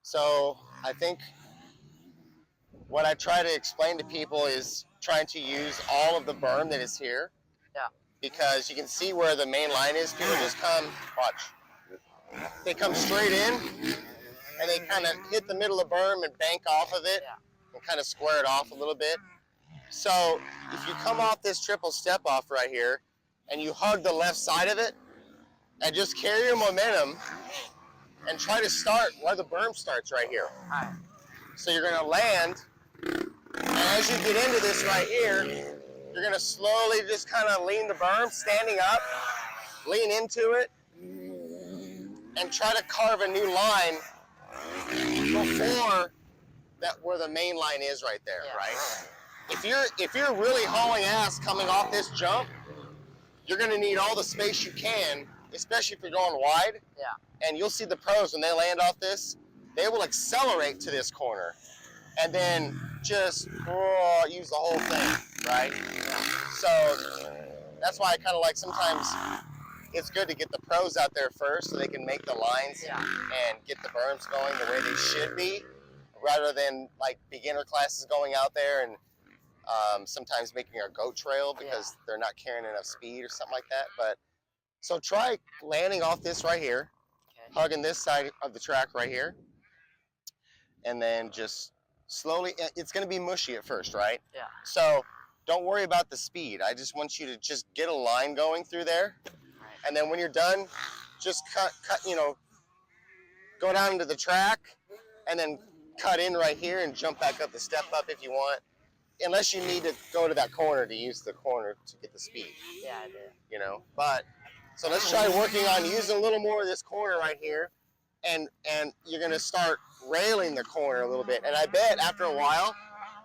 So I think what I try to explain to people is trying to use all of the berm that is here. Yeah. Because you can see where the main line is. People just come, watch. They come straight in, and they kind of hit the middle of the berm and bank off of it, and kind of square it off a little bit. So if you come off this triple step off right here, and you hug the left side of it, and just carry your momentum, and try to start where the berm starts right here. So you're gonna land, and as you get into this right here, you're gonna slowly just kind of lean the berm, standing up, lean into it, and try to carve a new line before that where the main line is right there, right? If you're really hauling ass coming off this jump, you're gonna need all the space you can, especially if you're going wide. Yeah. And you'll see the pros when they land off this, they will accelerate to this corner and then just use the whole thing, right? So that's why I kind of like sometimes it's good to get the pros out there first so they can make the lines and get the berms going the way they should be, rather than like beginner classes going out there and sometimes making a goat trail because they're not carrying enough speed or something like that. But so try landing off this right here, hugging this side of the track right here, and then just slowly, it's going to be mushy at first, right? Yeah. So don't worry about the speed. I just want you to just get a line going through there. And then when you're done, just cut, go down into the track and then cut in right here and jump back up the step up if you want. Unless you need to go to that corner to use the corner to get the speed. Yeah, I do. You know, but so let's try working on using a little more of this corner right here. And you're gonna start railing the corner a little bit. And I bet after a while,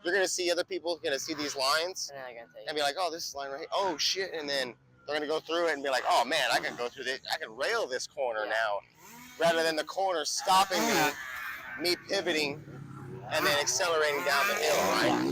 you're gonna see other people gonna see these lines and be like, oh, this line right here, oh shit, and then they're gonna go through it and be like, oh man, I can go through this, I can rail this corner now, rather than the corner stopping me pivoting and then accelerating down the hill, right?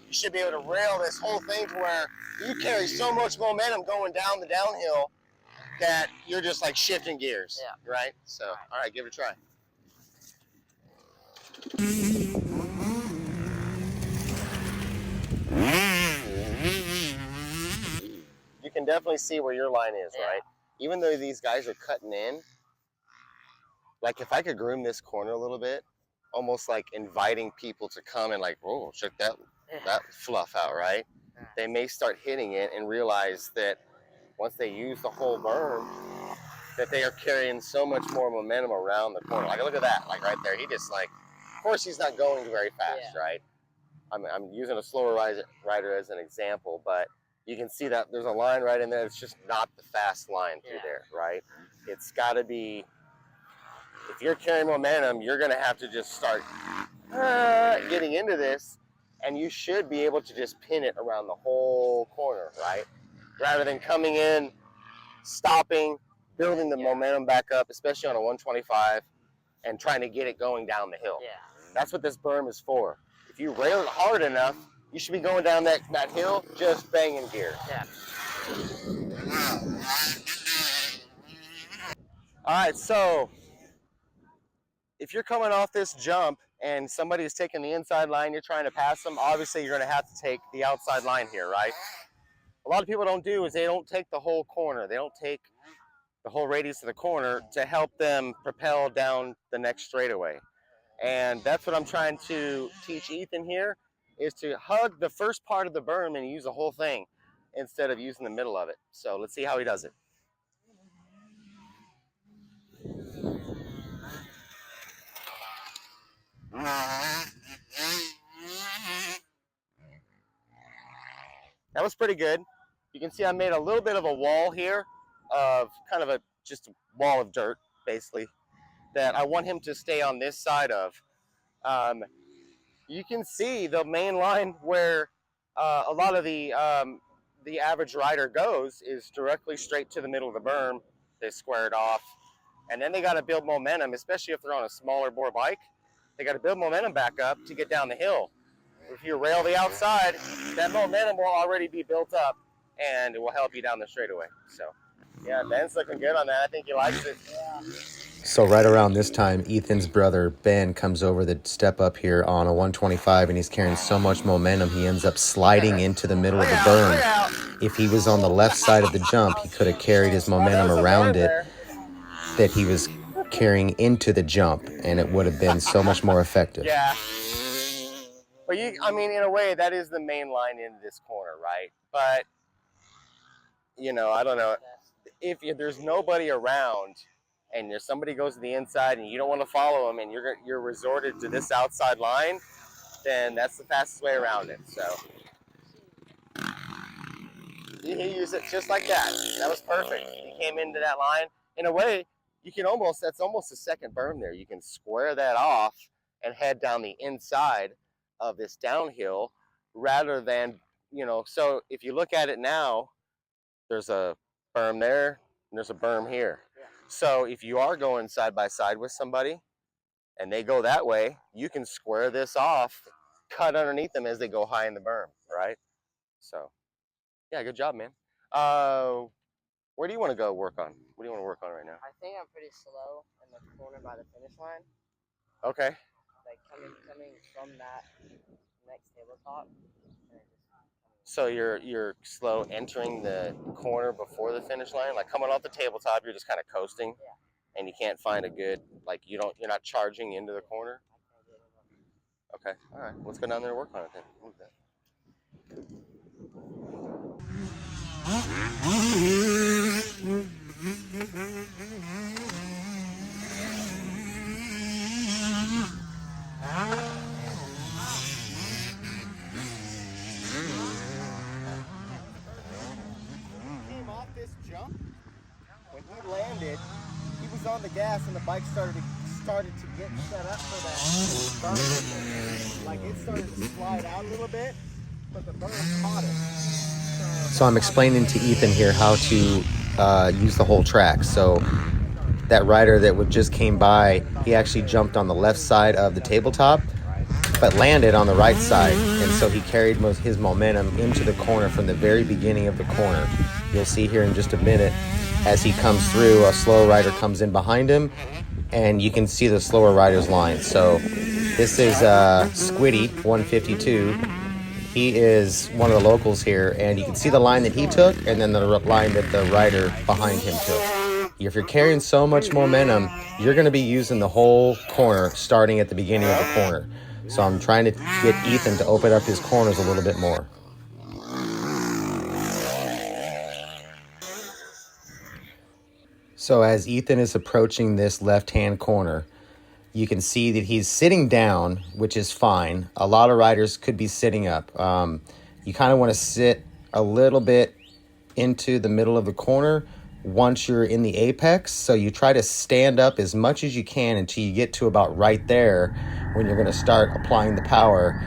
You should be able to rail this whole thing to where you carry so much momentum going down the downhill that you're just like shifting gears, right? So, all right, give it a try. You can definitely see where your line is, right? Even though these guys are cutting in, like if I could groom this corner a little bit, almost like inviting people to come and like, oh, check that fluff out, right? They may start hitting it and realize that once they use the whole berm, that they are carrying so much more momentum around the corner. Like, look at that, like right there. He just like, of course he's not going very fast, right? I'm using a slower rider as an example, but you can see that there's a line right in there. It's just not the fast line through there, right? It's got to be, if you're carrying momentum, you're going to have to just start getting into this, and you should be able to just pin it around the whole corner, right? Rather than coming in, stopping, building the momentum back up, especially on a 125, and trying to get it going down the hill. That's what this berm is for. If you rail it hard enough, you should be going down that hill just banging gears. All right, so if you're coming off this jump and somebody is taking the inside line, you're trying to pass them, obviously you're going to have to take the outside line here, right? A lot of people don't do is they don't take the whole corner. They don't take the whole radius of the corner to help them propel down the next straightaway. And that's what I'm trying to teach Ethan here, is to hug the first part of the berm and use the whole thing instead of using the middle of it. So let's see how he does it. That was pretty good. You can see I made a little bit of a wall here of kind of just a wall of dirt, basically, that I want him to stay on this side of. You can see the main line where a lot of the average rider goes is directly straight to the middle of the berm. They square it off, and then they got to build momentum, especially if they're on a smaller bore bike. They got to build momentum back up to get down the hill. If you rail the outside, that momentum will already be built up, and it will help you down the straightaway. So, Yeah, Ben's looking good on that. I think he likes it. Yeah. So right around this time, Ethan's brother, Ben, comes over the step up here on a 125, and he's carrying so much momentum, he ends up sliding into the middle of the berm. If he was on the left side of the jump, he could have carried his momentum around it that he was carrying into the jump, and it would have been so much more effective. Yeah. But I mean, in a way, that is the main line into this corner, right? But, you know, I don't know. If there's nobody around and if somebody goes to the inside and you don't want to follow them and you're resorted to this outside line, then that's the fastest way around it. So he used it just like that. That was perfect. He came into that line. In a way, that's almost a second berm there. You can square that off and head down the inside of this downhill rather than, you know, so if you look at it now, there's a berm there and there's a berm here. So if you are going side by side with somebody and they go that way, you can square this off, cut underneath them as they go high in the berm, right? So, yeah, good job, man. Where do you want to go work on? What do you want to work on right now? I think I'm pretty slow in the corner by the finish line. Okay. Like coming from that next tabletop. So you're slow entering the corner before the finish line, like coming off the tabletop, you're just kind of coasting, and you can't find a good, like you're not charging into the corner. Okay, all right, let's go down there and work on it then. Move that. Came off this jump. When he landed, he was on the gas and the bike started to get set up for that berm. Like it started to slide out a little bit, but the berm caught it. So I'm explaining to Ethan here how to use the whole track. So that rider that just came by, he actually jumped on the left side of the tabletop, but landed on the right side. And so he carried his momentum into the corner from the very beginning of the corner. You'll see here in just a minute, as he comes through, a slow rider comes in behind him, and you can see the slower rider's line. So this is Squiddy 152. He is one of the locals here, and you can see the line that he took and then the line that the rider behind him took. If you're carrying so much momentum, you're going to be using the whole corner starting at the beginning of the corner. So I'm trying to get Ethan to open up his corners a little bit more. So as Ethan is approaching this left-hand corner, you can see that he's sitting down, which is fine. A lot of riders could be sitting up. You kind of want to sit a little bit into the middle of the corner once you're in the apex. So you try to stand up as much as you can until you get to about right there when you're going to start applying the power.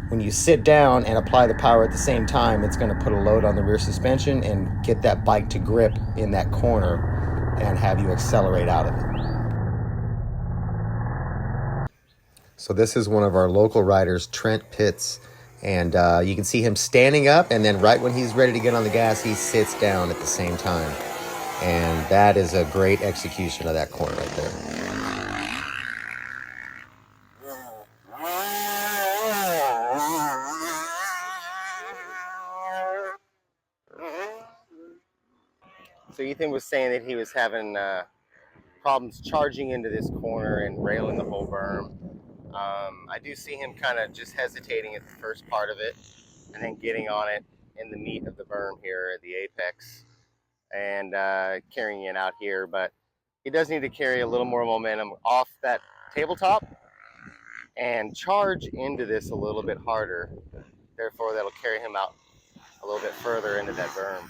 When you sit down and apply the power at the same time, it's going to put a load on the rear suspension and get that bike to grip in that corner and have you accelerate out of it. So this is one of our local riders, Trent Pitts, and you can see him standing up, and then right when he's ready to get on the gas, he sits down at the same time. And that is a great execution of that corner right there. So Ethan was saying that he was having problems charging into this corner and railing the whole berm. I do see him kind of just hesitating at the first part of it and then getting on it in the meat of the berm here at the apex and carrying it out here. But he does need to carry a little more momentum off that tabletop and charge into this a little bit harder. Therefore, that'll carry him out a little bit further into that berm.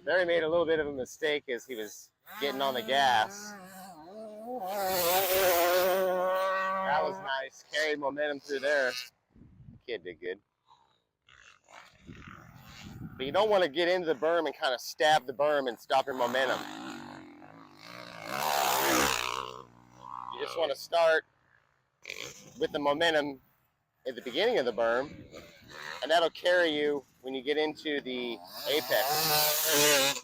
There he made a little bit of a mistake as he was getting on the gas. That was nice. Carried momentum through there. kid did good. But you don't want to get into the berm and kind of stab the berm and stop your momentum. You just want to start with the momentum at the beginning of the berm, and that'll carry you when you get into the apex.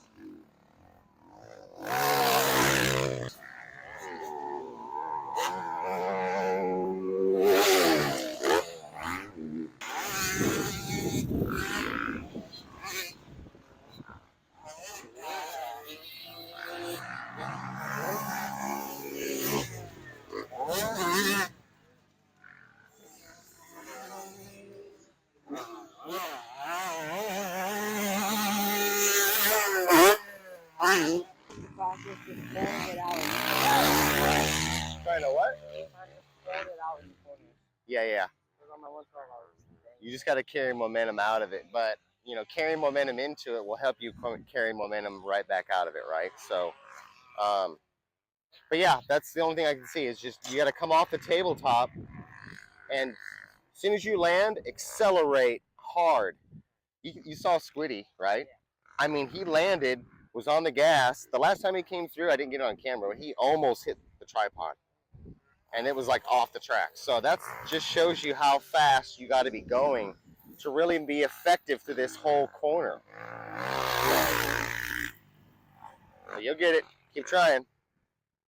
Practice just throwing it out. Trying to what? Throwing it out in the corner. Yeah, yeah. Because on my 112, I was You just got to carry momentum out of it, but you know, carrying momentum into it will help you carry momentum right back out of it, right? So, but yeah, that's the only thing I can see is just you got to come off the tabletop, and as soon as you land, accelerate hard. You saw Squiddy, right? I mean, he landed, was on the gas. The last time he came through, I didn't get it on camera, but he almost hit the tripod. And it was like off the track. So that just shows you how fast you got to be going to really be effective through this whole corner. So you'll get it. Keep trying.